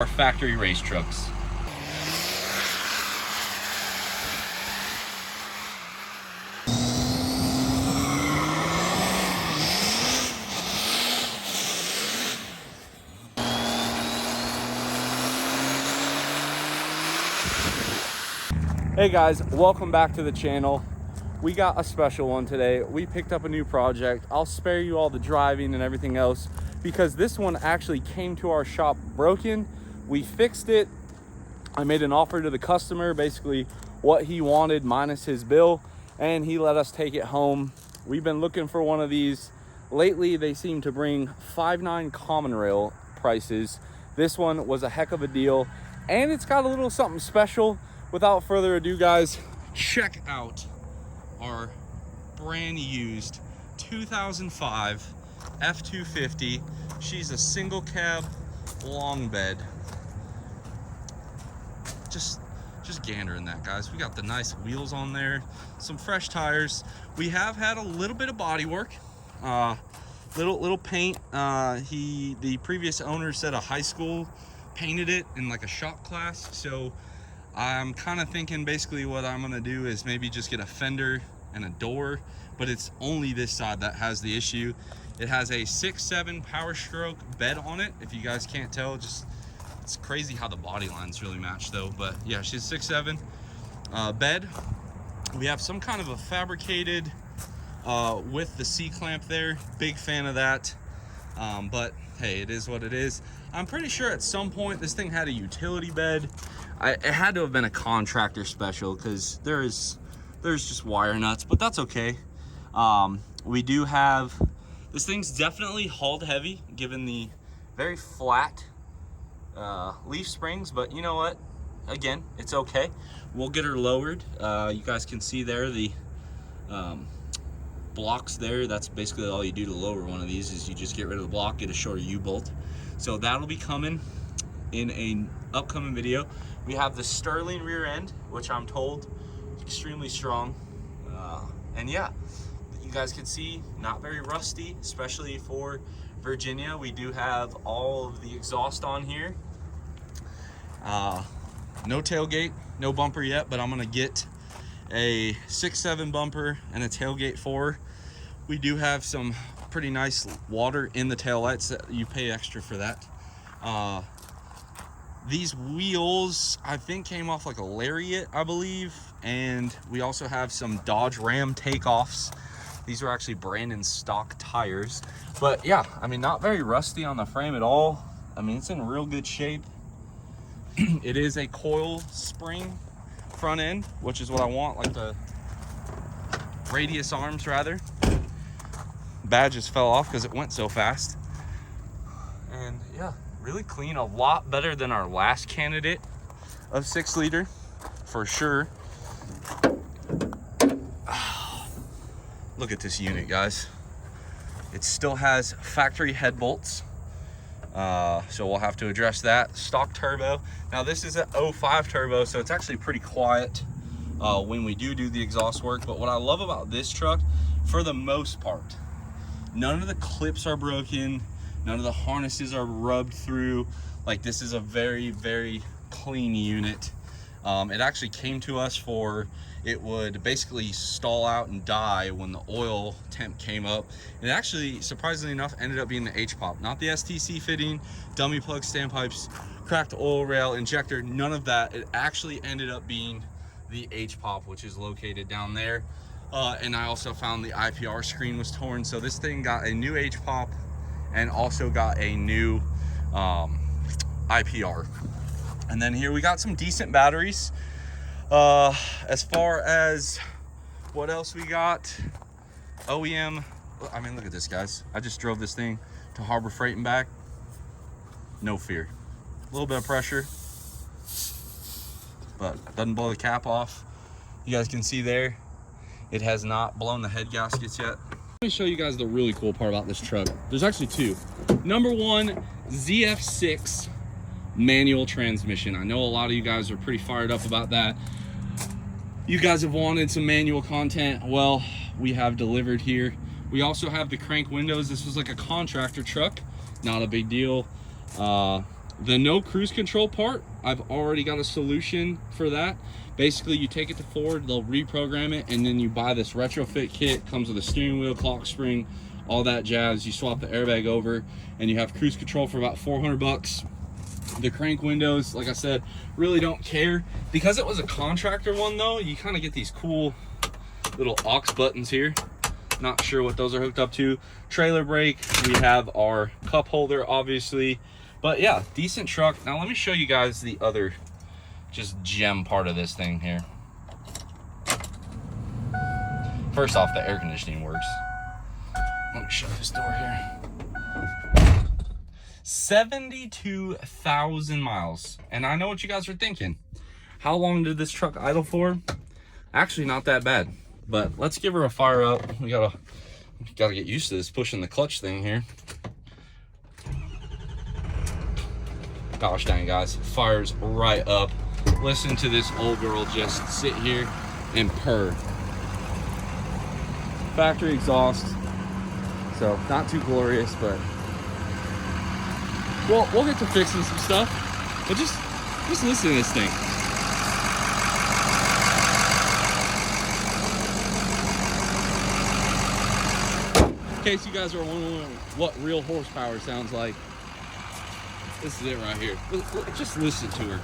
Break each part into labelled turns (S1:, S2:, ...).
S1: our factory race trucks. Hey guys, welcome back to the channel. We got a special one today. We picked up a new project. I'll spare you all the driving and everything else because this one actually came to our shop broken. We fixed it. I made an offer to the customer, basically what he wanted minus his bill, and he let us take it home. We've been looking for one of these. Lately, they seem to bring 5.9 common rail prices. This one was a heck of a deal, and it's got a little something special. Without further ado, guys, check out our brand used 2005 F250. She's a single cab long bed. Just gander in that, guys. We got the nice wheels on there, some fresh tires. We have had a little bit of body work, little paint. The previous owner said a high school painted it in like a shop class, so I'm kind of thinking basically what I'm gonna do is maybe just get a fender and a door, but it's only this side that has the issue. It has a 6.7 Powerstroke bed on it. If you guys can't tell, it's crazy how the body lines really match though. But yeah, she's 6.7 bed. We have some kind of a fabricated with the C-clamp there. Big fan of that. But hey, it is what it is. I'm pretty sure at some point this thing had a utility bed. It had to have been a contractor special because there's just wire nuts, but that's okay. We do have, this thing's definitely hauled heavy given the very flat leaf springs, but you know what? Again, it's okay. We'll get her lowered. You guys can see there the blocks there. That's basically all you do to lower one of these is you just get rid of the block, get a shorter U-bolt. So that'll be coming in an upcoming video. We have the Sterling rear end, which I'm told is extremely strong. And yeah, you guys can see, not very rusty, especially for Virginia. We do have all of the exhaust on here. No tailgate, no bumper yet, but I'm gonna get a 6.7 bumper and a tailgate for her. We do have some pretty nice water in the taillights that you pay extra for that. These wheels, I think, came off like a Lariat, I believe. And we also have some Dodge Ram takeoffs. These are actually Brandon stock tires. But yeah, I mean, not very rusty on the frame at all. I mean, it's in real good shape. It is a coil spring front end, which is what I want, like the radius arms rather. Badges fell off because it went so fast. And yeah, really clean, a lot better than our last candidate of 6 liter for sure. Look at this unit, guys. It still has factory head bolts, so we'll have to address that. Stock turbo. Now this is an 05 turbo, so it's actually pretty quiet when we do the exhaust work. But what I love about this truck, for the most part, none of the clips are broken. None of the harnesses are rubbed through. Like, this is a very, very clean unit. It actually came to us for, it would basically stall out and die when the oil temp came up. It actually, surprisingly enough, ended up being the H-pop, not the STC fitting, dummy plug standpipes, cracked oil rail, injector, none of that. It actually ended up being the H-pop, which is located down there. And I also found the IPR screen was torn. So this thing got a new H-pop and also got a new IPR. And then here we got some decent batteries. As far as what else we got, OEM, I mean, look at this, guys. I just drove this thing to Harbor Freight and back. No fear. A little bit of pressure, but doesn't blow the cap off. You guys can see there, it has not blown the head gaskets yet. Let me show you guys the really cool part about this truck. There's actually two. Number one, ZF6 manual transmission. I know a lot of you guys are pretty fired up about that. You guys have wanted some manual content. Well, we have delivered here. We also have the crank windows. This was like a contractor truck, not a big deal. The no cruise control part, I've already got a solution for that. Basically, you take it to Ford, they'll reprogram it, and then you buy this retrofit kit. Comes with a steering wheel, clock spring, all that jazz. You swap the airbag over, and you have cruise control for about 400 bucks. The crank windows, like I said, really don't care. Because it was a contractor one though, you kind of get these cool little aux buttons here. Not sure what those are hooked up to. Trailer brake, we have our cup holder, obviously. But yeah, decent truck. Now let me show you guys the other just gem part of this thing here. First off, the air conditioning works. Let me shut this door here. 72,000 miles. And I know what you guys are thinking. How long did this truck idle for? Actually, not that bad. But let's give her a fire up. We gotta get used to this pushing the clutch thing here. Gosh dang, guys, fires right up. Listen to this old girl just sit here and purr. Factory exhaust, so not too glorious, but we'll get to fixing some stuff. But just listen to this thing. In case you guys are wondering what real horsepower sounds like, this is it right here. Just listen to her.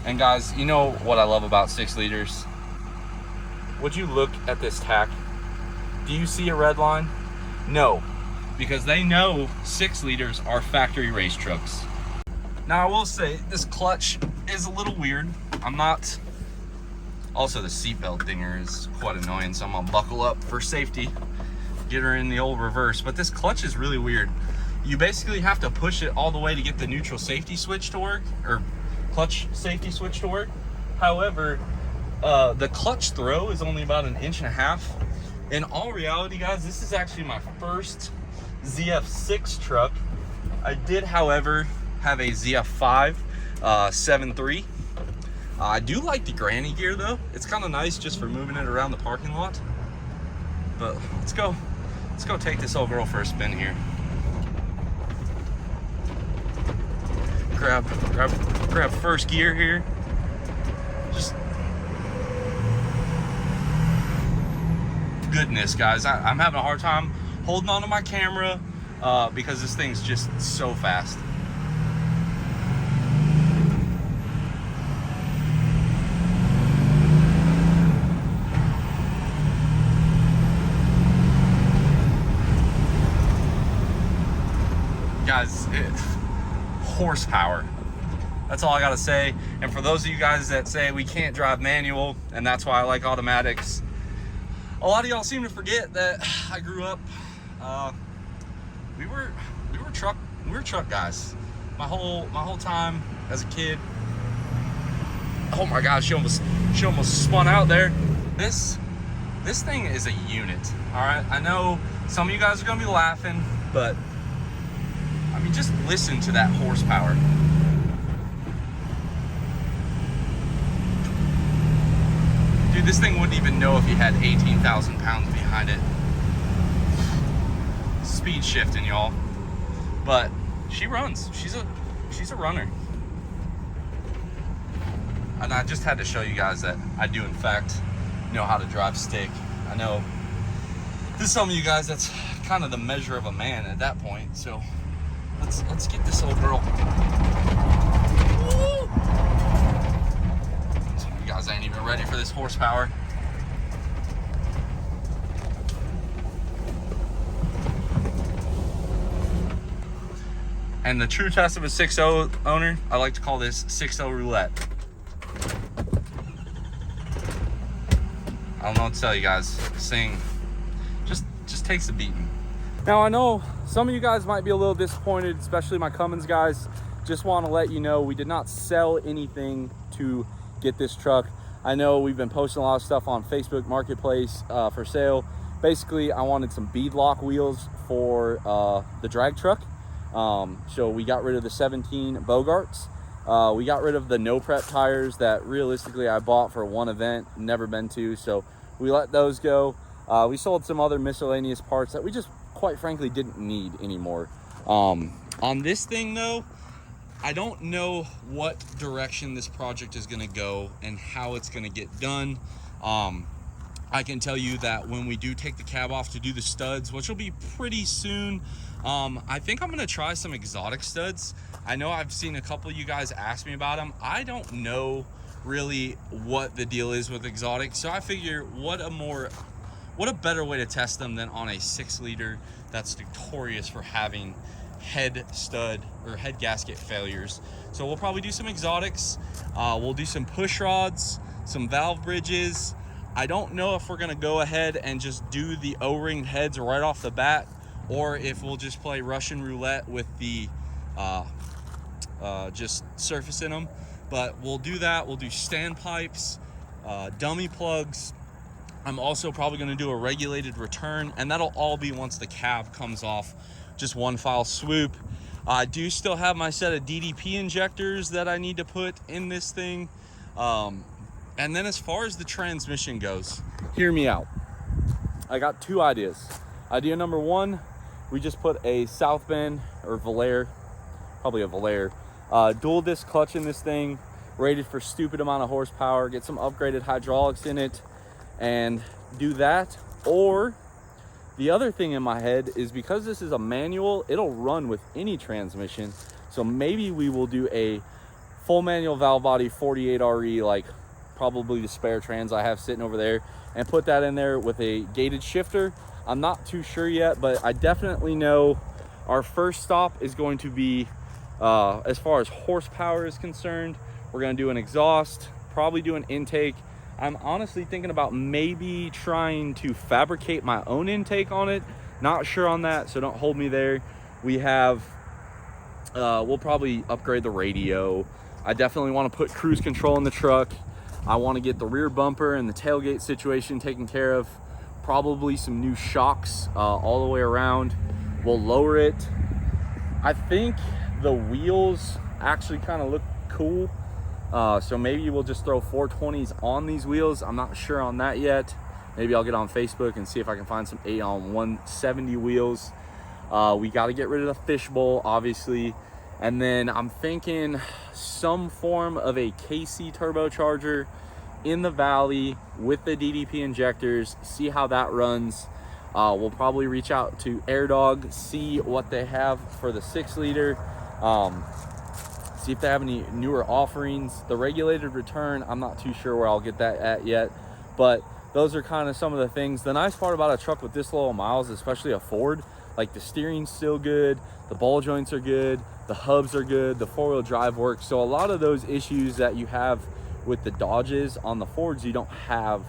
S1: And guys, you know what I love about 6 liters? Would you look at this tack? Do you see a red line? No, because they know 6 liters are factory race trucks. Now I will say this clutch is a little weird. Also the seatbelt dinger is quite annoying, so I'm gonna buckle up for safety. Get her in the old reverse, but this clutch is really weird. You basically have to push it all the way to get the neutral safety switch to work, or clutch safety switch to work. However, the clutch throw is only about 1.5 inches. In all reality, guys, this is actually my first ZF6 truck. I did, however, have a ZF5 7.3. I do like the granny gear though. It's kind of nice just for moving it around the parking lot. But let's go take this old girl for a spin here. Grab first gear here. Just goodness, guys, I'm having a hard time holding on to my camera because this thing's just so fast. Guys, horsepower. That's all I gotta say. And for those of you guys that say we can't drive manual and that's why I like automatics, a lot of y'all seem to forget that I grew up. We were truck guys. My whole time as a kid. Oh my gosh, she almost spun out there. This thing is a unit. All right, I know some of you guys are gonna be laughing, but I mean, just listen to that horsepower. Dude, this thing wouldn't even know if you had 18,000 pounds behind it. Speed shifting, y'all. But she runs. She's a runner. And I just had to show you guys that I do, in fact, know how to drive stick. I know to some of you guys, that's kind of the measure of a man at that point. So let's get this old girl. Woo! You guys ain't even ready for this horsepower. And the true test of a 6.0 owner, I like to call this 6.0 roulette. I don't know what to tell you guys. This thing just takes a beating. Now I know some of you guys might be a little disappointed, especially my Cummins guys. Just want to let you know we did not sell anything to get this truck. I know we've been posting a lot of stuff on Facebook Marketplace for sale. Basically, I wanted some beadlock wheels for the drag truck. So we got rid of the 17 Bogarts. We got rid of the no prep tires that realistically I bought for one event, never been to. So we let those go. We sold some other miscellaneous parts that we just quite frankly didn't need anymore. On this thing though, I don't know what direction this project is going to go and how it's going to get done. I can tell you that when we do take the cab off to do the studs, which will be pretty soon, I think I'm going to try some exotic studs. I know I've seen a couple of you guys ask me about them. I don't know really what the deal is with exotic, so I figure what a better way to test them than on a 6-liter that's notorious for having head stud or head gasket failures. So we'll probably do some exotics. We'll do some push rods, some valve bridges. I don't know if we're gonna go ahead and just do the O-ring heads right off the bat, or if we'll just play Russian roulette with the just surfacing them. But we'll do that. We'll do standpipes, dummy plugs. I'm also probably gonna do a regulated return, and that'll all be once the cab comes off, just one file swoop. I do still have my set of DDP injectors that I need to put in this thing. And then as far as the transmission goes, hear me out. I got 2 ideas. Idea number 1, we just put a South Bend or Valair, probably a Valair, dual disc clutch in this thing, rated for stupid amount of horsepower, get some upgraded hydraulics in it, and do that. Or the other thing in my head is, because this is a manual, it'll run with any transmission. So maybe we will do a full manual valve body 48RE, like probably the spare trans I have sitting over there, and put that in there with a gated shifter. I'm not too sure yet, but I definitely know our first stop is going to be, as far as horsepower is concerned, we're going to do an exhaust, probably do an intake. I'm honestly thinking about maybe trying to fabricate my own intake on it. Not sure on that, so don't hold me there. We have, we'll probably upgrade the radio. I definitely want to put cruise control in the truck. I want to get the rear bumper and the tailgate situation taken care of. Probably some new shocks all the way around. We'll lower it. I think the wheels actually kind of look cool. So maybe we'll just throw 420s on these wheels. I'm not sure on that yet. Maybe I'll get on Facebook and see if I can find some 8-on-170 wheels. We got to get rid of the fishbowl, obviously. And then I'm thinking some form of a KC turbocharger in the valley with the DDP injectors, see how that runs. We'll probably reach out to AirDog, see what they have for the 6-liter. See if they have any newer offerings. The regulated return, I'm not too sure where I'll get that at yet, but those are kind of some of the things. The nice part about a truck with this low miles, especially a Ford, like the steering's still good, the ball joints are good, the hubs are good, the 4-wheel drive works. So a lot of those issues that you have with the Dodges on the Fords, you don't have,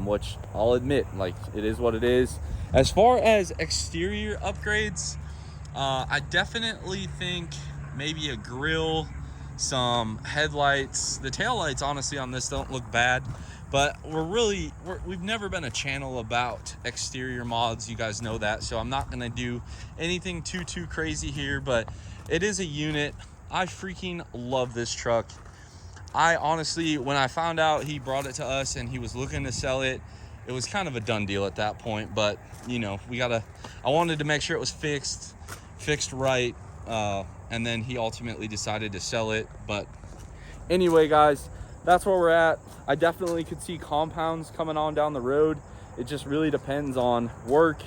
S1: which I'll admit, like, it is what it is. As far as exterior upgrades, I definitely think maybe a grill, some headlights. The taillights, honestly, on this don't look bad, but we've never been a channel about exterior mods. You guys know that, so I'm not gonna do anything too crazy here, but it is a unit. I freaking love this truck. I honestly, when I found out he brought it to us and he was looking to sell it, it was kind of a done deal at that point. But you know, I wanted to make sure it was fixed right, and then he ultimately decided to sell it. But anyway, guys, that's where we're at. I definitely could see compounds coming on down the road. It just really depends on work.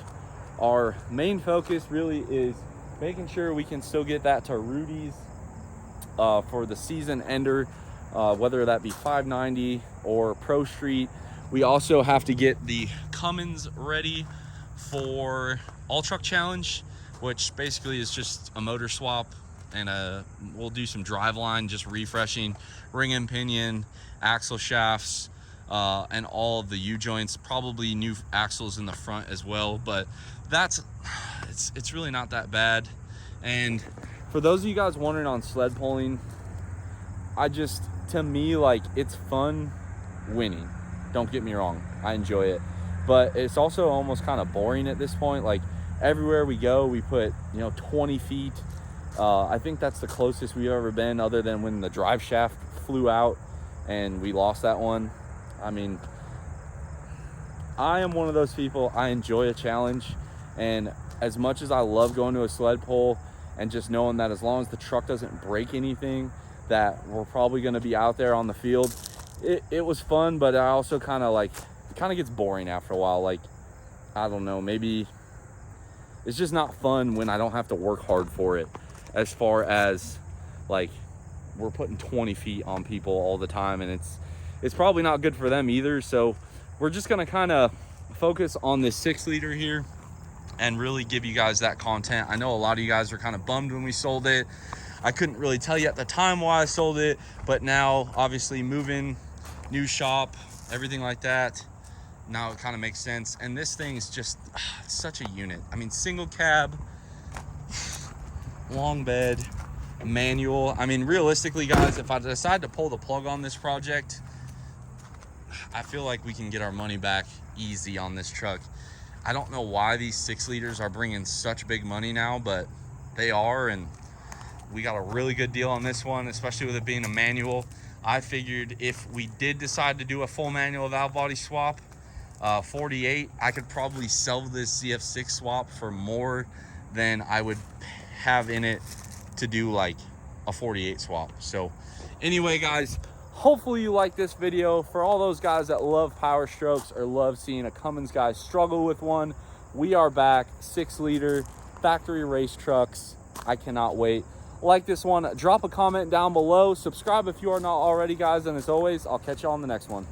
S1: Our main focus really is making sure we can still get that to Rudy's for the season ender, whether that be 590 or Pro Street. We also have to get the Cummins ready for All Truck Challenge, which basically is just a motor swap, and we'll do some driveline, just refreshing ring and pinion, axle shafts, and all of the U-joints, probably new axles in the front as well. But it's really not that bad. And for those of you guys wondering on sled pulling, to me, like, it's fun winning. Don't get me wrong, I enjoy it, but it's also almost kind of boring at this point. Like, everywhere we go, we put 20 feet. I think that's the closest we've ever been, other than when the drive shaft flew out and we lost that one. I mean, I am one of those people, I enjoy a challenge, and
S2: as much as I love going to a sled pull and just knowing that as long as the truck doesn't break anything, that we're probably going to be out there on the field, it was fun. But I also kind of like, it kind of gets boring after a while. Like, I don't know, maybe it's just not fun when I don't have to work hard for it, as far as like we're putting 20 feet on people all the time, and it's probably not good for them either. So we're just gonna kind of focus on this 6-liter here and really give you guys that content. I know a lot of you guys are kind of bummed when we sold it. I couldn't really tell you at the time why I sold it, but now obviously moving, new shop, everything like that, now it kind of makes sense. And this thing is just such a unit. I mean, single cab, long bed, manual. I mean, realistically, guys, if I decide to pull the plug on this project, I feel like we can get our money back easy on this truck. I don't know why these 6-liters are bringing such big money now, but they are, and we got a really good deal on this one, especially with it being a manual. I figured if we did decide to do a full manual valve body swap, 48, I could probably sell this ZF6 swap for more than I would have in it to do like a 48 swap. So anyway, guys, hopefully you like this video. For all those guys that love Powerstrokes or love seeing a Cummins guy struggle with one, we are back. 6-liter factory race trucks. I cannot wait. Like this one, drop a comment down below, subscribe if you are not already, guys, and as always, I'll catch you on the next one.